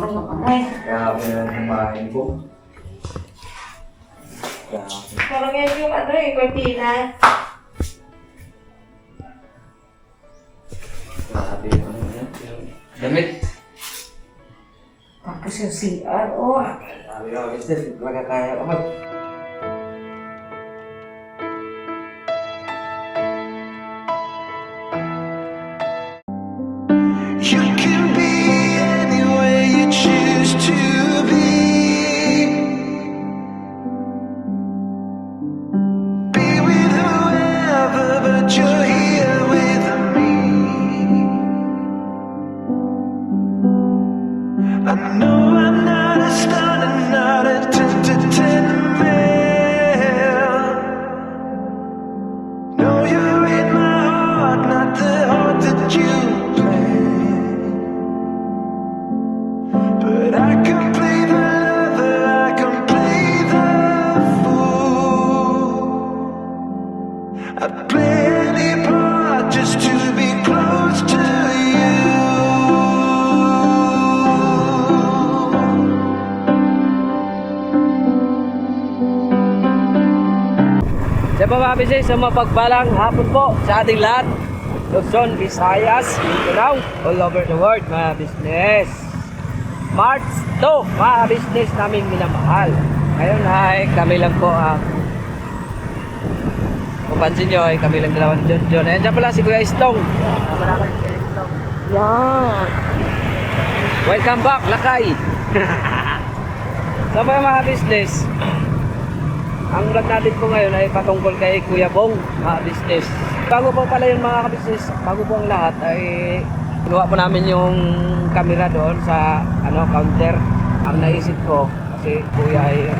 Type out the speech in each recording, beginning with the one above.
Grabe na kumain ko. Parang yan yung ano eh, cortina. Grabe yung ano yan. Damit. Tapos yung CR, oh. Grabe yung mister. Magkakaya ka mag... You can be anywhere you choose to be. Be with whoever, but you're here with me. I know I'm not a star and not a 10 to 10 man. No, you're in my heart, not the heart that you but I can play the lover, I can play the fool. I'd play any part just to be close to you. Sa mga bisay, sa mapagpalang hapon po sa ating lahat, Luzon, Visayas, Mindanao, all over the world, mga business. March 2, mga business namin minamahal. Ngayon ay kami lang po kung pansin nyo ay kami lang dalawa ni John John. Ayan dyan pala si Kuya Istong. Yan. Welcome back, Lakay. So mga business, ang vlog natin po ngayon ay patungkol kay Kuya Bong, mga business. Bago po pala yung mga business, bago po ang lahat ay kinuha po namin yung camera doon sa counter. Ang naisip ko kasi Kuya ay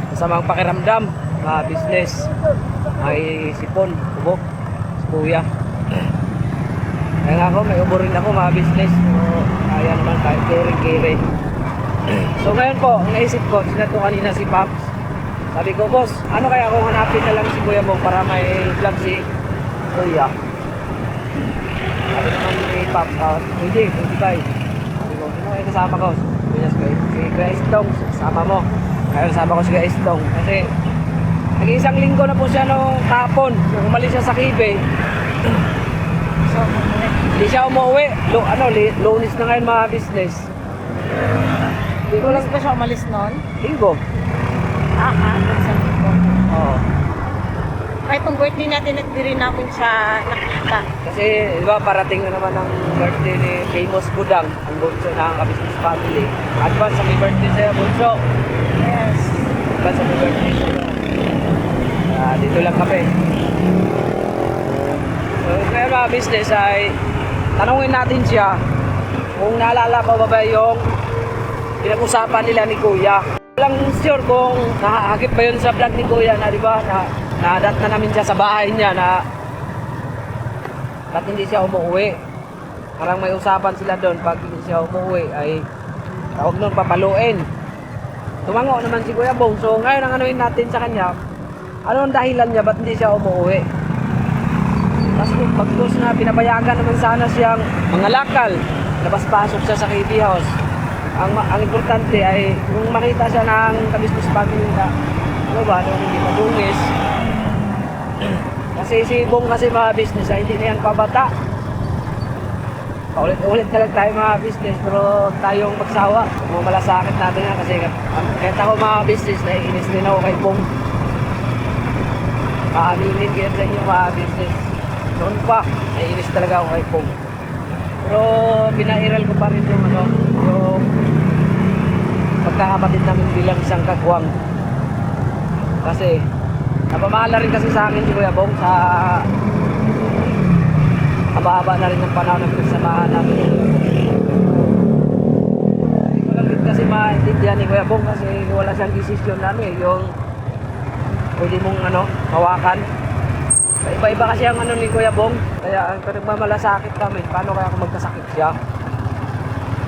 masamang pakiramdam, mga business, ay sipon, ubok si Kuya. Kaya nga ako, may ubo rin ako, mga business. So, kaya naman kahit kiri-kiri. So ngayon po, ang naisip ko, sinato kanina si Pops. Sabi ko, boss, ano kaya kung hanapin na lang si Kuya Bong para may vlog si Kuya? Sabi naman ni Pop, hindi tayo. Sabi ko, sino kayo kasama ko? Si Kuya Istong, kasama mo. Kaya kasama ko si Kuya Istong. Kasi, nag-iisang linggo na po siya nung tapon. Umalis siya sa Kibe. So, hindi siya umuwi. Lunis na ngayon mga business. Ulas ba siya umalis nun? Linggo. Oo. Kahit pang birthday natin, hindi rin namin siya nakita. Kasi, di ba, parating na naman ang birthday ni Famous Budang, ang bunso ng ka-business family. Advance happy birthday sa'yo, bunso. Yes. Advance happy birthday sa'yo. Dito lang kami. So, ngayon mga business ay tanungin natin siya kung naalala pa ba yung pinag-usapan nila ni Kuya. Walang sure kung nakahagip ba yun sa vlog ni Kuya na, di ba, na-adat na namin siya sa bahay niya na ba't hindi siya umuwi. Parang may usapan sila doon, pag hindi siya umuwi ay tawag nun papaluin. Tumango naman si Kuya Bong. So ngayon ang anuin natin sa kanya, ano ang dahilan niya ba't hindi siya umuwi. Tapos pagtos na pinapayagan naman sana siyang mangalakal, labas-pasok siya sa KB House. Ang importante ay kung makita siya ng ka-business family na nung hindi madungis. Kasi si Bong kasi mga business ay hindi na yan pabata. Paulit-ulit na lang tayo mga business, pero tayong magsawa. Malasakit natin yan kasi kahit ako mga business, naiinis din ako kay Bong. Maaminin kayo sa inyo mga business. Noon pa, naiinis talaga ako kay Bong. Pero pinairal ko pa rin yung pagkakapatid namin bilang isang kagwang. Kasi napamahala rin kasi sa akin si Kuya Bong sa haba-haba na rin ng panahon na pinagsamahan namin. Hindi ko lang din kasi maintindihan ni Kuya Bong kasi wala siyang desisyon na yung pwede mong hawakan. Iba-iba kasi ang ni Kuya Bong. Kaya ang nagmamalasakit kami, paano kaya kung magkasakit siya?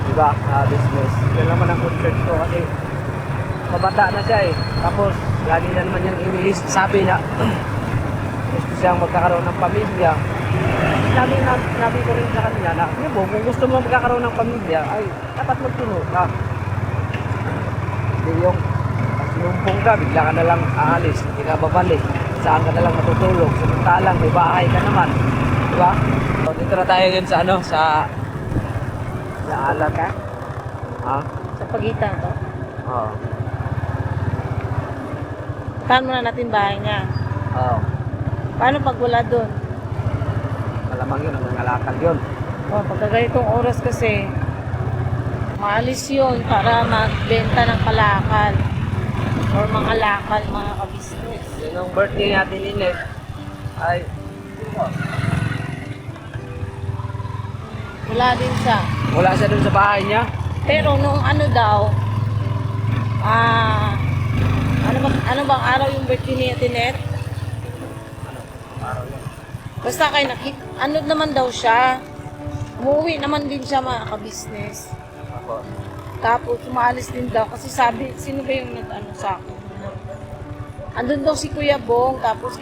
Diba? Business. Yan naman ang concern ko kasi mabata na siya eh. Tapos, lagi na naman yung inilis. Sabi na gusto siyang magkakaroon ng pamilya. Sinabi ko rin sa kanila na, Kuya Bong, kung gusto mo magkakaroon ng pamilya, ay dapat magturo ka. Hindi yung sinumpong ka, bigla ka na lang aalis, hindi ka babalik. Saan ka na lang matutulog, samantalang may bahay ka naman. Diba? So, dito na tayo yun sa ano, sa alat. Ha? Sa pagitan to. Oo. Saan muna natin bahay niya? Oo. Paano pag wala doon? Malamang yun, ang nangalakal yun. Oh, pagka ganitong oras kasi, maalis yun para magbenta ng kalakal. Or mga lakal, mga kabisnes. Yun ang birthday natin ni Ned. Ay, Wala din siya. wala siya dun sa bahay niya. Pero nung ano daw, ano bang araw yung birthday ni Atinet? Basta kayo ano naman daw siya. Umuwi naman din siya mga kabisnes. Tapos umaalis din daw kasi sabi, sino ba yung nag-ano sa akin? Andun daw si Kuya Bong, tapos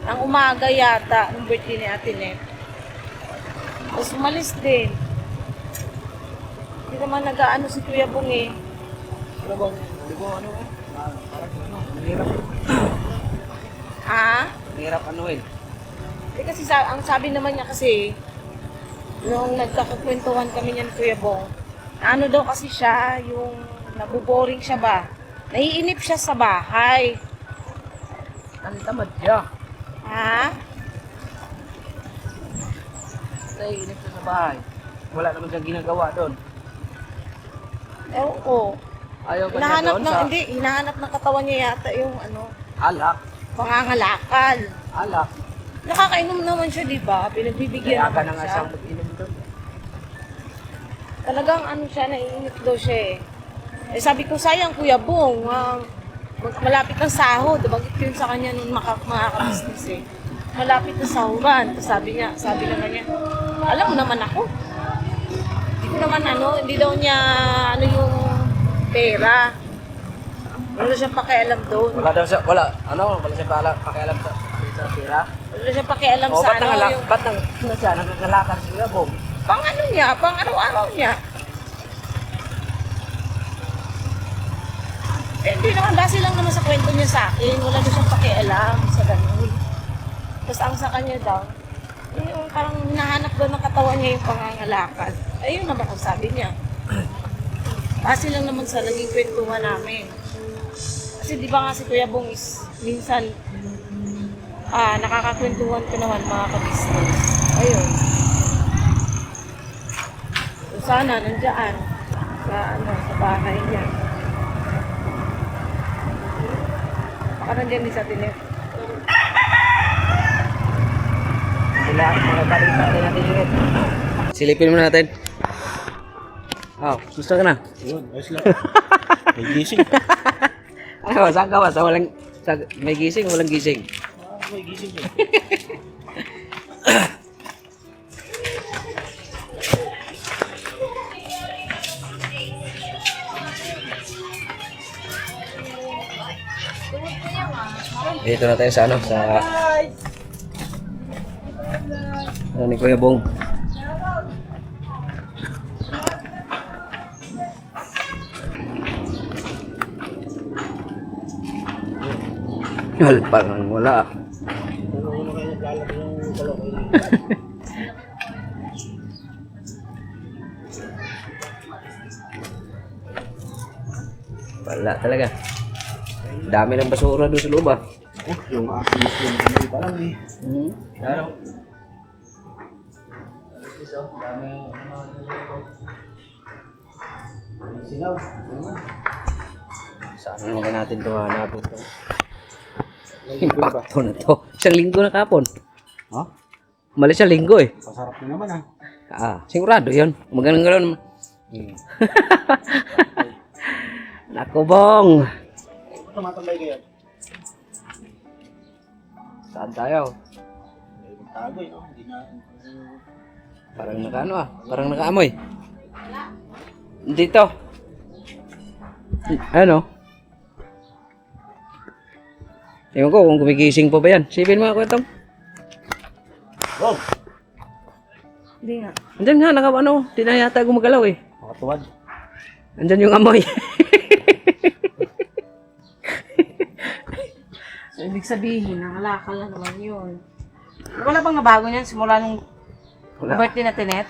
ang umaga yata, ng birthday ni Atinet. Tapos umalis din. Hindi naman nag-ano si Kuya Bong eh. Ano bang, hindi ko ano eh. Parang ano, mahirap. Ha? Mahirap ano eh. Kasi ang sabi naman niya kasi, nung nagkakakwentuhan kami niyan Kuya Bong, ano daw kasi siya, yung nabuboring siya ba? Naiinip siya sa bahay. Tamad siya. Ha? Naiinip siya sa bahay. Wala naman siyang ginagawa doon. Ewan ko. Ayaw ba niya Hinahanap doon ng, sa hindi, hinahanap ng katawan niya yata yung alak? pangangalakal. Alak. Nakakainom naman siya, di ba? Pinagbibigyan Kaya ka na naman nga siya. siyang mag-inom doon. Talagang ano siya, naiinip daw siya eh. Eh sabi ko, sayang Kuya Bong, malapit ng sahod. Bakit yun sa kanya nung makaka-business eh. Malapit na sahuran. Tapos sabi naman niya, alam mo naman ako. Hindi ko naman hindi daw niya yung pera. Wala siyang pakialam doon. Wala siyang pakialam sa pera. Wala siyang pakialam O, sa ba't nang siya, nagkakalakal si Kuya Bong? pang niya, pang araw-araw niya. Eh, hindi naman, base lang naman sa kwento niya sa akin. Wala na siyang pakialam sa ganun. Tapos ang sa kanya daw, yung parang hinahanap daw ng katawan niya yung pangangalakal. Ayun naman ang sabi niya. Base lang naman sa naging kwentuhan namin. Kasi di ba nga si Kuya Bong is minsan nakakakwentuhan ko naman mga kabisnes. Ayun. So, sana nandiyan sa bahay niya. Baka nandiyan din sa tinet. Sila, mga balita din natin yun. Silipin mo natin. Gusto ka na? Yun, ayos lang. May gising. Ano, saan ka ba? May gising o walang gising? May gising yun. Dito na tayo sa ni Kuya Bong. Parang wala. Ano kayo naglalagay ng kalokoy? Wala talaga. Dami ng basura doon sa loob ah. Yung aking Muslim kami pa lang eh. Ano? Silaw. Saan naman natin ito hanapin ito? Impacto na to. Isang linggo na kapon. Ha? Malis siya linggo eh. Pasarap na naman ah. Sigurado yun. Magalang gano'n. Naku Bong. Tumatambay kayo. Saan tayo? Tago eh. Hindi na. Parang nakaano parang nakaamoy. Dito. Ano? Ewan ko kung gumigising pa ba yan. Sipin mo ako itong. Bong! Hindi nga. Andyan nga, di na yata gumagalaw eh. Makatuwad. Andyan yung amoy. So, ibig sabihin, nakalakal na naman yun. Wala bang nabago niyan simula nung Wala. birthday na Tinet?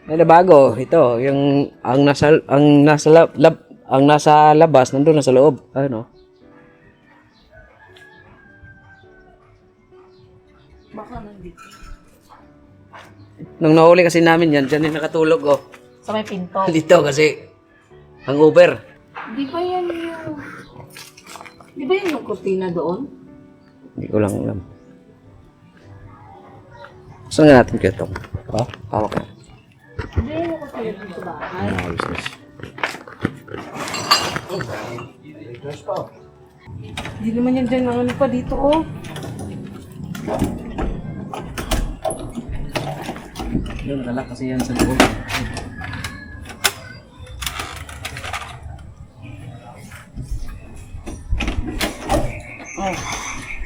May nabago. Ito, yung ang nasa labas, nandun na sa loob. Ano? Baka nandito. Nung nahuli kasi namin yan, dyan yung nakatulog oh. Sa may pinto. Dito kasi, hangover. Di ba yan yung... Di ba yan yung kurtina doon? Hindi ko lang alam. Saan nga natin kaya ito? Oh, hawak ka. Di ba yan yung kurtina dito sa bahay? Business. Di naman yan dyan ano pa dito oh. Yun, dala kasi yan sa loob. Oh.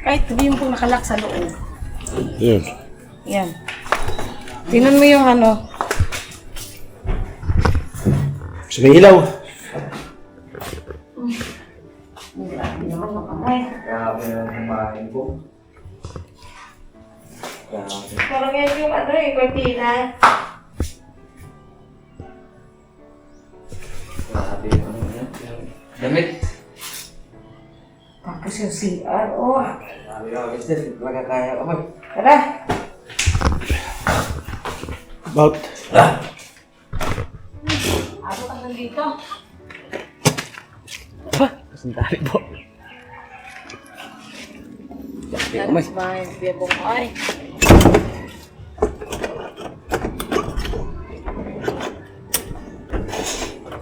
Kahit sabihin po nakalak sa loob. Yes. Yan. Tingnan mo yung ano. Sa may ilaw. Grabe ang bahay ni Bong. Grabe. Parang yan yung ano yung kurtina. Grabe yung ano yan. Damit. Tapos yung CR, oh. Grabe yung business. Hindi talaga kaya. Amoy. Tara. About. Abot ang nandito. Kasing tali po. That's my bebong ay.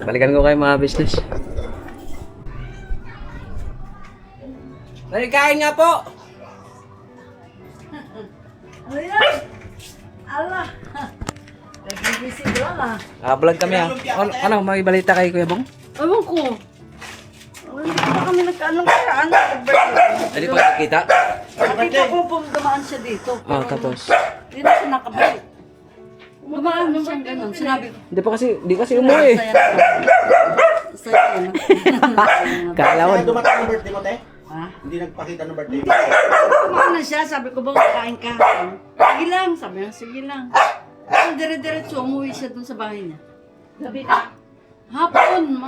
Balikan ko kayo mga business. Kain nga po! Ano yan? Ala. Nag-busy doon ah. Vlog kami ha. Ano, may balita kay Kuya Bong? Ewan ko. Hindi pa kami nagkaanong kaya ano. Hindi pa nakikita? Nakita ko po dumaan siya dito. Oh, tapos. Hindi na siya nakabalik. Dumaan siya ganun. Sinabi ko. Di kasi umuwi. Saya na. Kalawan. Kaya dumating ang birthday mo, te? Ha? Hindi nagpakita ng birthday mo. Dumaan na siya. Sabi ko ba kain ka? Sige lang. Sabi niya, sige lang. Ang dire-diretso, umuwi siya dun sa bahay niya. Gabi ka? Hapon.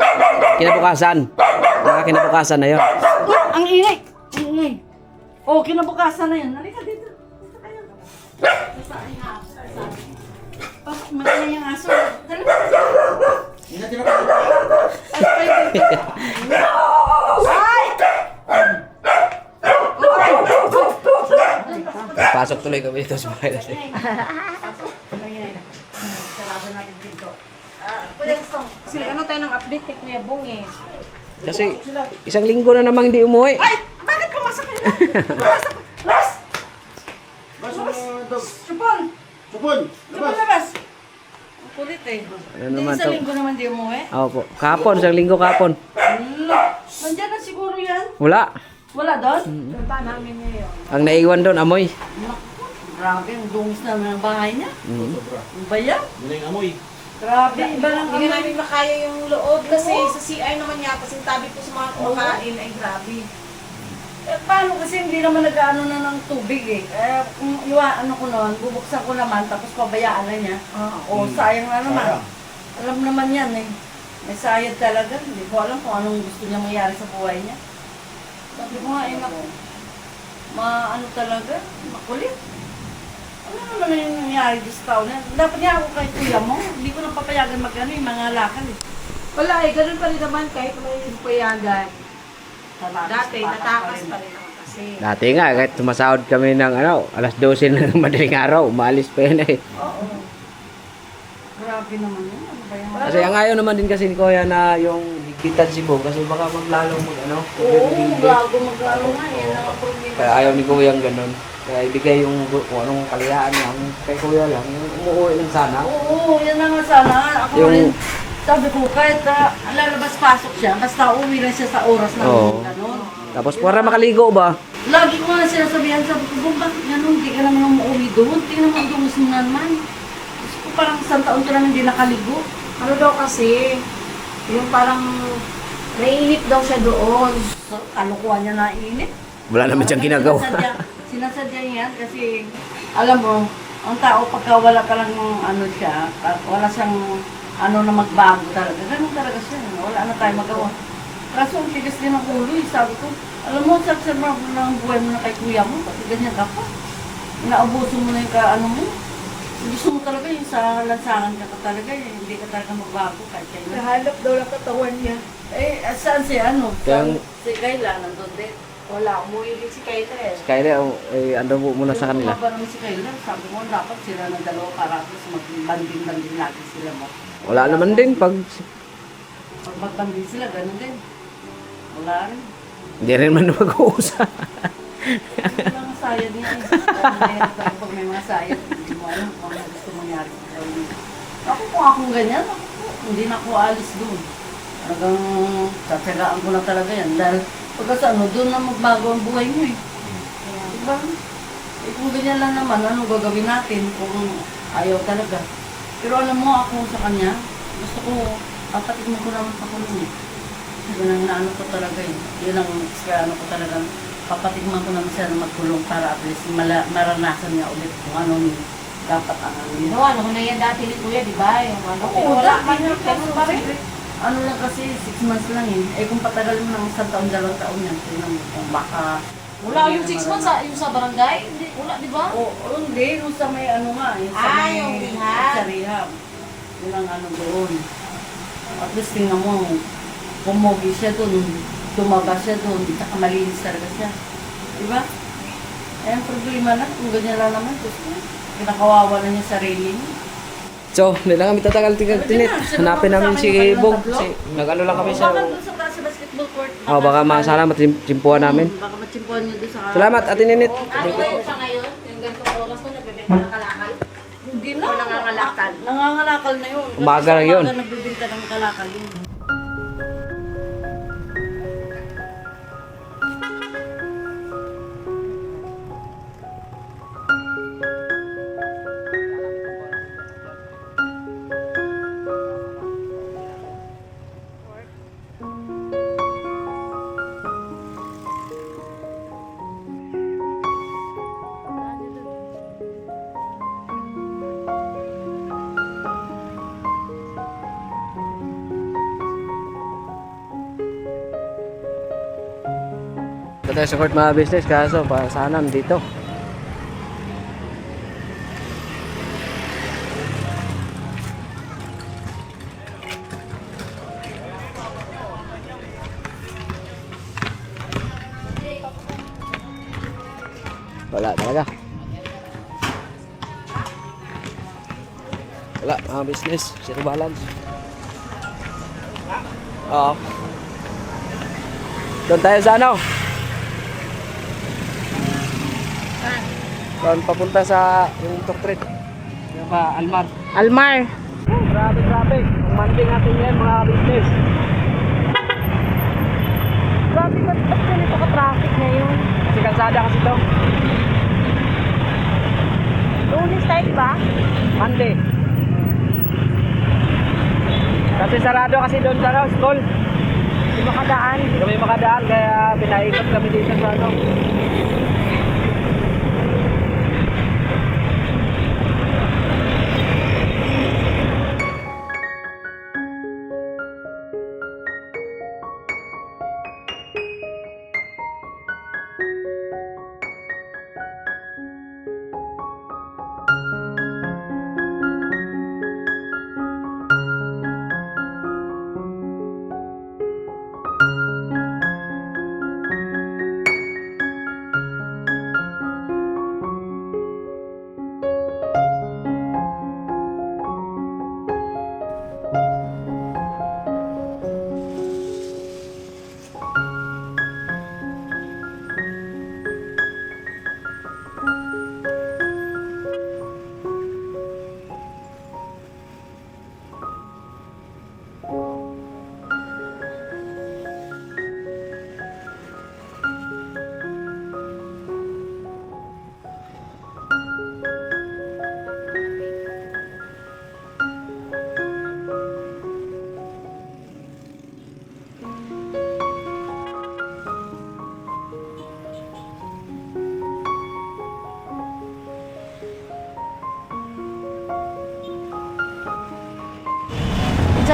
Kinabukasan. Kinabukasan na yun. Ang ingay. Ang ingay. Oh, kinabukasan na yun. Halika dito. Dito kayo. Pasok mo na yung aso. Dali. Hindi na tinatawag. Ay! Pasok tuloy kami dito sa bahay natin. Sarado natin dito. Kasi ano tayo ng update kay Kuya Bong eh. Kasi isang linggo na namang hindi umuwi. Ay! Bakit pumasok kayo? Pumasok! Labas! Supon! Supon! Supon labas! Ang kulit eh. Ano Hindi naman isang to? linggo naman di umuwi. Opo. Kahapon, isang linggo kahapon. Nandyan na siguro yan. Wala. Wala doon? Punta namin ngayon. Ang naiwan doon, amoy. Grabe, ang dungis naman ang bahay niya. Ang bayan. Muna yung amoy. Grabe, iba lang Hindi namin makaya yung loob kasi sa CR naman niya, kasi tabi po sa mga kumakain ay grabe. Eh, paano kasi hindi naman nag-ano na ng tubig eh. Kung ano ko noon, bubuksan ko naman tapos pabayaan na niya. O, sayang na naman. Sayang. Alam naman yan eh. May sayad talaga. Hindi ko alam kung anong gusto niya mangyari sa buhay niya. Sabi ko nga, eh, naku. Ano talaga, makulit. Ano naman na yung nangyari dito sa taon na? Dapat niya ako kay kuya mo. Hindi ko nang papayagan mag-ano yung mga lakal eh. Wala eh, ganun pa rin naman kahit may payagan. Dati, natakas pa rin ako kasi. Dati nga, kahit sumasahod kami ng alas 12 na ng madaling araw, umalis pa yun eh. Oo. Grabe naman yun. Ano ba yan? Kasi ang ayaw naman din kasi ni Kuya na yung higpitan si Bo kasi baka maglalong Oo, bago mag-ano nga. Yan ang problema. Kaya ayaw ni Kuya yung ganun. Kaya ibigay yung kung anong kalayaan niya. Ang kay Kuya lang, yung umuwi lang sana. Oo, yan na nga sana. Ako Yung- rin, sabi ko, kahit lalabas-pasok siya, basta uwi lang siya sa oras na Oo. gano'n. Tapos para makaligo ba? Lagi ko nga nga sinasabihan, sabi ko, Bong, bakit ganun? Hindi ka naman umuwi doon. Tingnan mo ang dungos mo naman. Tapos ko parang isang taon ko naman hindi nakaligo. Ano daw kasi, yung parang naiinip daw siya doon. So, kalukuhan niya na init. Wala naman siyang ginagawa. Sinasadya yan kasi, alam mo, ang tao pagka wala ka lang ng ano siya, wala siyang ano na magbago talaga. Ganun talaga siya. Wala na tayo magawa. Kaso ang tigas din ng ulo, sabi ko, alam mo, saksan mo ng buhay mo na kay kuya mo, kasi ganyan ka pa. Inaubuso mo na yung ano mo. Gusto mo talaga yung sa lansangan ka talaga, hindi ka talaga magbago kahit kailan. Nahanap daw ng katawan niya. Eh, saan si ano? Yang- Si Kayla, nandun din. Wala, umuwi din si Kayla eh. Kaya ando mo muna sa kanila. Yung naman si Kayla, sabi mo, dapat sila ng dalawa para at least mag-banding-banding lagi sila mo. Wala naman din pag Pag mag-banding sila, ganun din. Wala rin. hindi rin man mag-uusap. Ano lang ang sayad niya eh. Dahil pag may mga sayad, hindi mo alam kung ano gusto mangyari sa tao niya. Ako kung akong ganyan, ako, hindi na ako alis doon. Talagang tatsagaan ko na talaga yan. Dahil pagka sa ano, doon na magbago ang buhay mo eh. Diba? Eh kung ganyan lang naman, ano gagawin natin kung ayaw talaga. Pero alam mo, ako sa kanya, gusto ko, papatigman ko naman sa kulong eh. Yun ang naano ko talaga eh. Yun ang ano ko talaga. Papatigman ko naman siya na magkulong para at least maranasan niya ulit kung ano dapat ang ano niya. No, ano na yan dati ni Kuya, di ba? Yung ano, Oo, pero wala dati man na, yung ganun pa rin. Ano lang kasi, 6 months lang eh. Eh kung patagal mo ng 1 taon, 2 taon yan, tingnan mo kung baka... Wala yung 6 months, yung sa barangay? Hindi, wala, di ba? Oo, hindi. Yung sa may ano nga, yung sa Ah, may... yung rehab. Sa rehab. Yun ang ano doon. At least tingnan mo, pumugi siya doon, tumaba siya doon, tsaka malinis talaga siya. Diba? Eh, ang problema lang, kung ganyan lang naman, gusto kinakawawa na niya sarili niya. So, hindi lang kami tatagal tinit. Hanapin namin si Bong. Kasi nag-ano lang kami sa... Baka doon sa taas sa basketball court. Oh, baka sana matimpuan namin. Baka matsimpuan niyo doon sa... Salamat, Ate Ninit. Ano ba yung sa ngayon? Yung ganitong oras mo, nagbebenta ng kalakal? Hindi na. O nangangalakal? Nangangalakal na yun. Kasi Umaga sa lang yun. umaga nagbibinta ng kalakal yun. Ito tayo sa court mga business, kaso sana dito. Wala talaga. Wala mga business, zero balance. Oo. Doon tayo sa ano? Doon papunta sa yung Toktrip. Yung pa Almar. Almar. Grabe, grabe. Ang Monday natin yan mga business. Grabe, ba't ganito ka-traffic ngayon? Kasi kalsada kasi to. Lunes tayo, di ba? Monday. Kasi sarado kasi doon sa ano, school. Di makadaan. Hindi kami makadaan kaya pinaikot kami dito sa ano.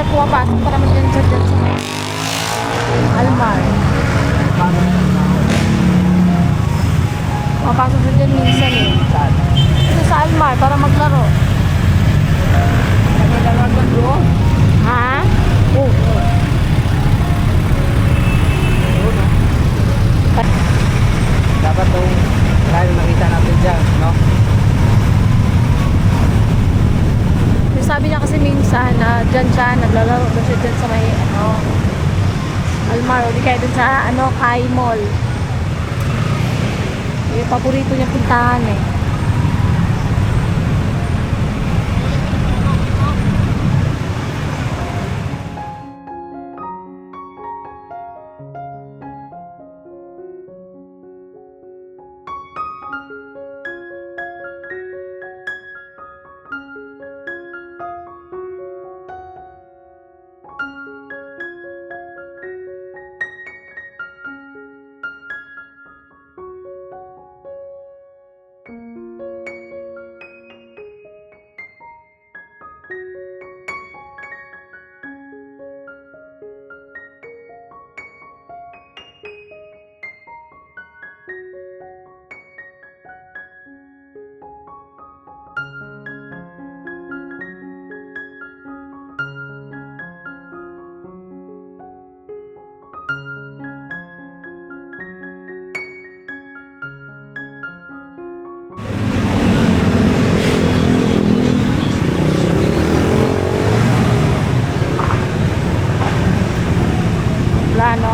siya pumapasok pa naman dyan sa Almar. Pumapasok siya dyan minsan eh. Ito sa Almar para maglaro. Ha? Oo. Dapat nung tayo nakita natin siya, no? Yung sabi niya kasi minsan na dyan siya, naglalaro daw siya dyan sa may Almar, o di kaya dun sa Kai Mall. Yung paborito niya puntahan eh. Wala, no?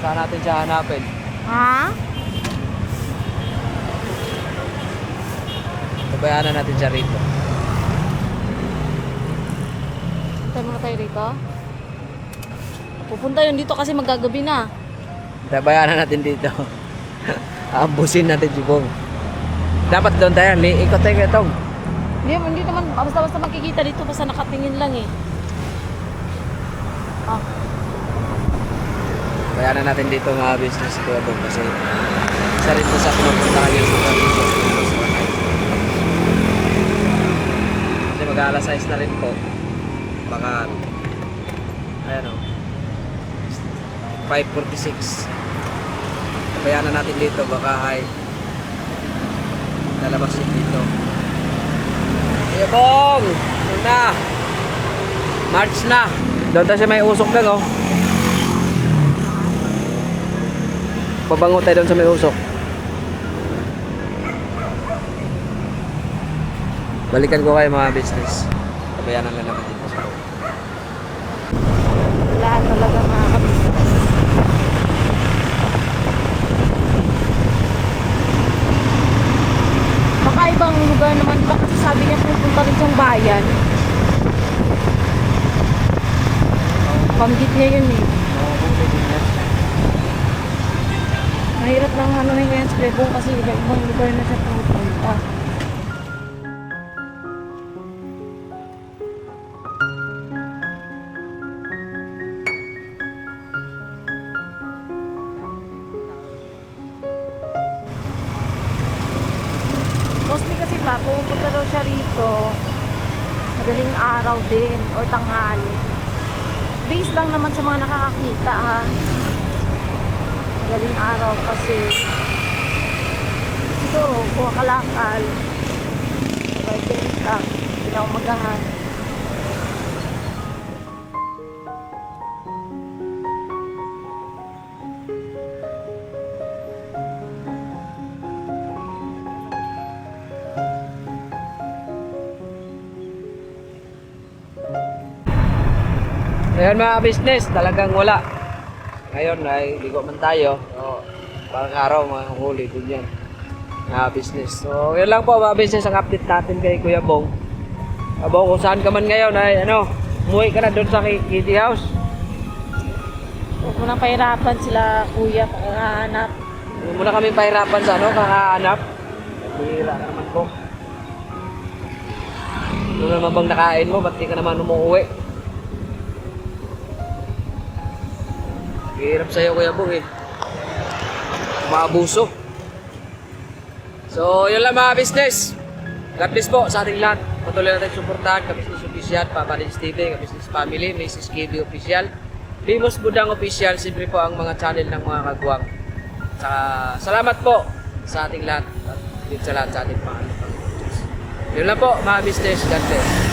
Saan natin siya hanapin? Ha? Pabayaanan natin siya rito. Tayo muna tayo rito. Pupunta yun dito kasi magagabi na. Pabayaanan natin dito. Ambusin natin si Bong. Dapat doon tayo. Ikot tayo itong. Hindi naman, basta-basta makikita dito basta nakatingin lang eh. Ah. Bayanan natin dito mga business ko ito kasi isa rin po sa pinupuntahan yung mga business ko. Kasi mag-aalas 6 na rin po. Baka ayan o 5:46. Bayanan natin dito baka ay lalabas yun dito. Hey Bong! Ano na? March na! Doon tayo siya may usok lang oh. Pabango tayo doon sa may usok. Balikan ko kayo mga business. Pabayanan lang naman dito sa loob. Wala talaga mga kabisnes. Baka ibang lugar naman ba kasi sabi niya pupunta rin siyang bayan. Panggit niya yun eh. Mahirap lang ano na ngayon sa Lebong kasi ibang lugar na siya pupunta. Mostly kasi pa, pupunta daw siya rito madaling araw din or tanghali. Based lang naman sa mga nakakakita ha. Madaling araw kasi siguro kung kalakal right lang, pinaumagahan. Ngayon mga business, talagang wala. Ngayon ay ligo man tayo. So, parang araw mga huli din yan. business. So, yun lang po mga business ang update natin kay Kuya Bong. Bong, kung saan ka man ngayon ay umuwi ka na doon sa Kitty House. Huwag mo nang pahirapan sila kuya pagkahanap. Huwag mo na kami pahirapan sa kakahanap. Hira naman po. Ano naman bang nakain mo? Ba't di ka naman umuwi? Hirap sa'yo Kuya Bong maabuso. So, yun lang mga business. God bless po sa ating lahat. Patuloy natin suportahan Ka-Business Official, Papa Lins TV, Ka-Business Family, Mrs. KB Official, Bimos Budang Official, siyempre po ang mga channel ng mga kagwang. Salamat po sa ating lahat at sa lahat sa ating Panginoon. Yun lang po mga business. God bless.